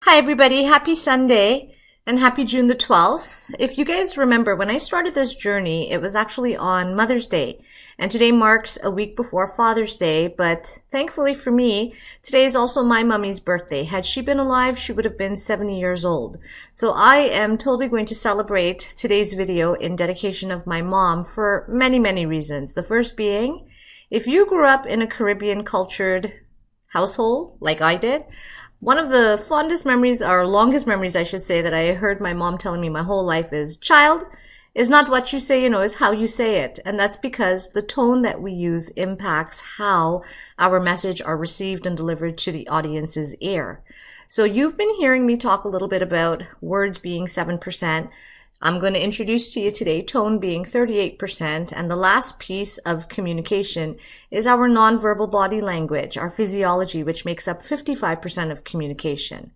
Hi everybody, happy Sunday and happy June the 12th. If you guys remember, when I started this journey, it was actually on Mother's Day. And today marks a week before Father's Day, but thankfully for me, today is also my mummy's birthday. Had she been alive, she would have been 70 years old. So I am totally going to celebrate today's video in dedication of my mom for many, many reasons. The first being, if you grew up in a Caribbean cultured household like I did, one of the fondest memories, or longest memories I should say, that I heard my mom telling me my whole life is, child, is not what you say, is how you say it. And that's because the tone that we use impacts how our message are received and delivered to the audience's ear. So you've been hearing me talk a little bit about words being 7%. I'm going to introduce to you today tone being 38%, and the last piece of communication is our nonverbal body language, our physiology, which makes up 55% of communication.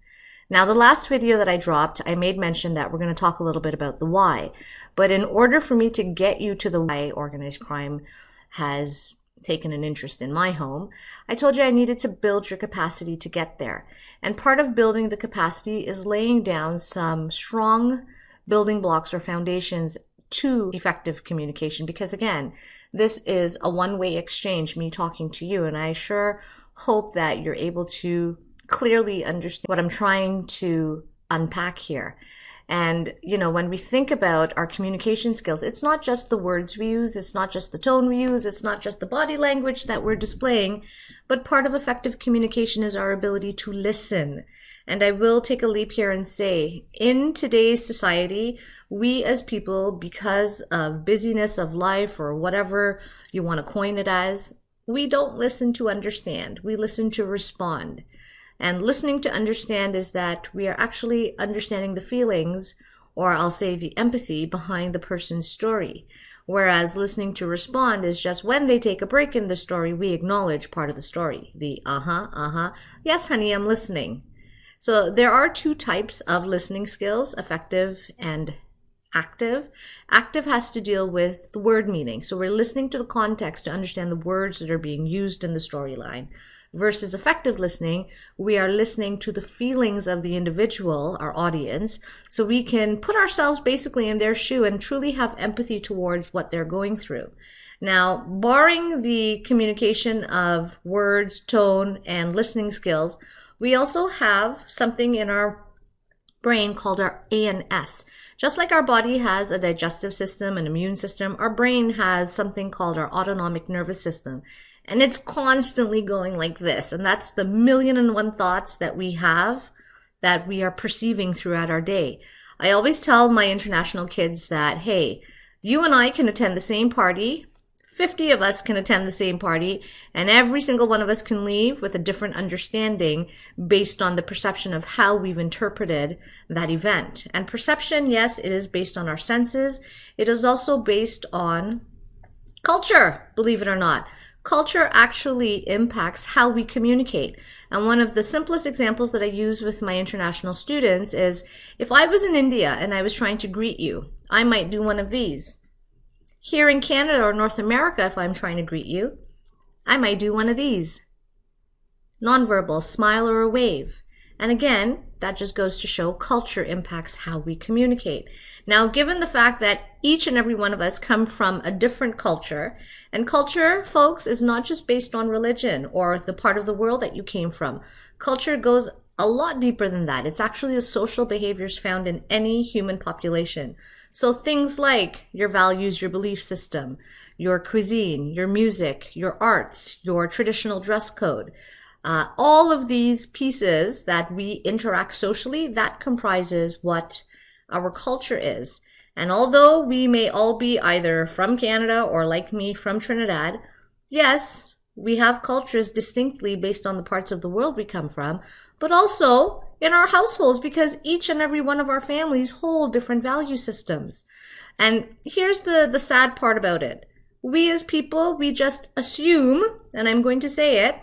Now, the last video that I dropped, I made mention that we're going to talk a little bit about the why, but in order for me to get you to the why organized crime has taken an interest in my home, I told you I needed to build your capacity to get there. And part of building the capacity is laying down some strong building blocks or foundations to effective communication, because again, this is a one-way exchange, me talking to you, and I sure hope that you're able to clearly understand what I'm trying to unpack here. And when we think about our communication skills, it's not just the words we use, it's not just the tone we use, it's not just the body language that we're displaying, but part of effective communication is our ability to listen. And I will take a leap here and say, in today's society, we as people, because of busyness of life or whatever you want to coin it as, we don't listen to understand. We listen to respond. And listening to understand is that we are actually understanding the feelings, or I'll say the empathy behind the person's story. Whereas listening to respond is just when they take a break in the story, we acknowledge part of the story. The yes honey, I'm listening. So there are two types of listening skills, effective and active. Active has to deal with the word meaning. So we're listening to the context to understand the words that are being used in the storyline. Versus effective listening, we are listening to the feelings of the individual, our audience, so we can put ourselves basically in their shoe and truly have empathy towards what they're going through. Now, barring the communication of words, tone, and listening skills, we also have something in our brain called our ANS. Just like our body has a digestive system, an immune system, our brain has something called our autonomic nervous system. And it's constantly going like this. And that's the 1,000,001 thoughts that we have that we are perceiving throughout our day. I always tell my international kids that, hey, you and I can attend the same party. 50 of us can attend the same party, and every single one of us can leave with a different understanding based on the perception of how we've interpreted that event. And perception, yes, it is based on our senses. It is also based on culture, believe it or not. Culture actually impacts how we communicate. And one of the simplest examples that I use with my international students is, if I was in India and I was trying to greet you, I might do one of these. Here in Canada or North America, if I'm trying to greet you, I might do one of these. Nonverbal, smile or a wave. And again, that just goes to show culture impacts how we communicate. Now, given the fact that each and every one of us come from a different culture, and culture, folks, is not just based on religion or the part of the world that you came from. Culture goes a lot deeper than that. It's actually the social behaviors found in any human population. So things like your values, your belief system, your cuisine, your music, your arts, your traditional dress code, all of these pieces that we interact socially, that comprises what our culture is. And although we may all be either from Canada or, like me, from Trinidad, yes, we have cultures distinctly based on the parts of the world we come from, but also in our households, because each and every one of our families hold different value systems. And here's the sad part about it. We as people, we just assume, and I'm going to say it,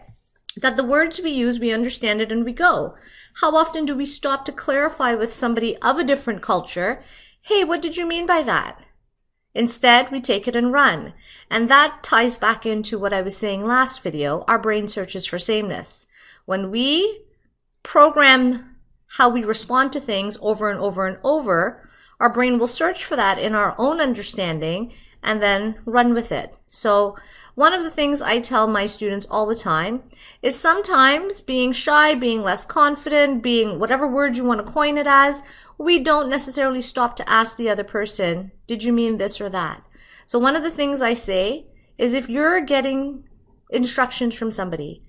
that the words we use, we understand it and we go. How often do we stop to clarify with somebody of a different culture, hey, what did you mean by that? Instead, we take it and run. And that ties back into what I was saying last video, our brain searches for sameness. When we program how we respond to things over and over and over, our brain will search for that in our own understanding and then run with it. So one of the things I tell my students all the time is sometimes being shy, being less confident, being whatever word you want to coin it as, we don't necessarily stop to ask the other person, did you mean this or that? So one of the things I say is if you're getting instructions from somebody,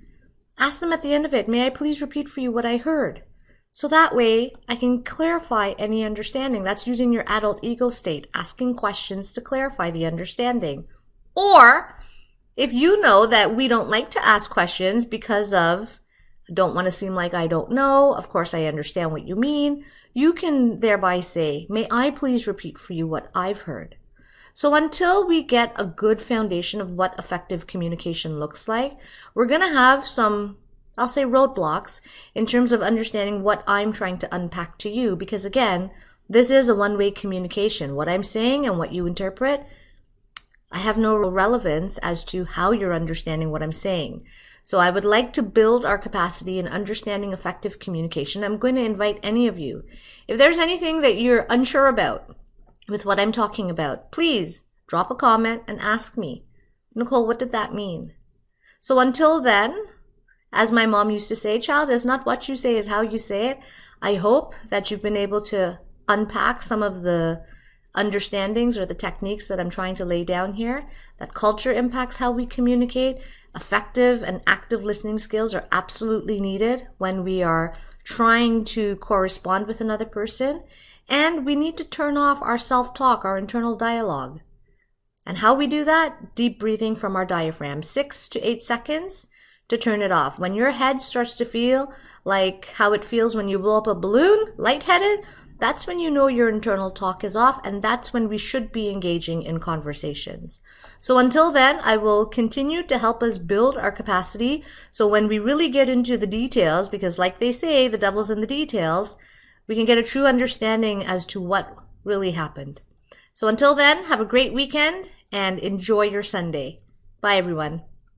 ask them at the end of it, may I please repeat for you what I heard? So that way I can clarify any understanding. That's using your adult ego state, asking questions to clarify the understanding. Or if you know that we don't like to ask questions because of, I don't want to seem like I don't know, of course I understand what you mean, you can thereby say, may I please repeat for you what I've heard? So until we get a good foundation of what effective communication looks like, we're going to have some, I'll say, roadblocks in terms of understanding what I'm trying to unpack to you. Because again, this is a one-way communication. What I'm saying and what you interpret, I have no relevance as to how you're understanding what I'm saying. So I would like to build our capacity in understanding effective communication. I'm going to invite any of you. If there's anything that you're unsure about with what I'm talking about, please drop a comment and ask me, Nicole, what did that mean? So until then, as my mom used to say, child, it's not what you say, it's how you say it. I hope that you've been able to unpack some of the understandings or the techniques that I'm trying to lay down here, that culture impacts how we communicate. Effective and active listening skills are absolutely needed when we are trying to correspond with another person. And we need to turn off our self-talk, our internal dialogue. And how we do that? Deep breathing from our diaphragm, 6 to 8 seconds to turn it off. When your head starts to feel like how it feels when you blow up a balloon, lightheaded, that's when you know your internal talk is off, and that's when we should be engaging in conversations. So until then, I will continue to help us build our capacity. So when we really get into the details, because like they say, the devil's in the details, we can get a true understanding as to what really happened. So until then, have a great weekend and enjoy your Sunday. Bye, everyone.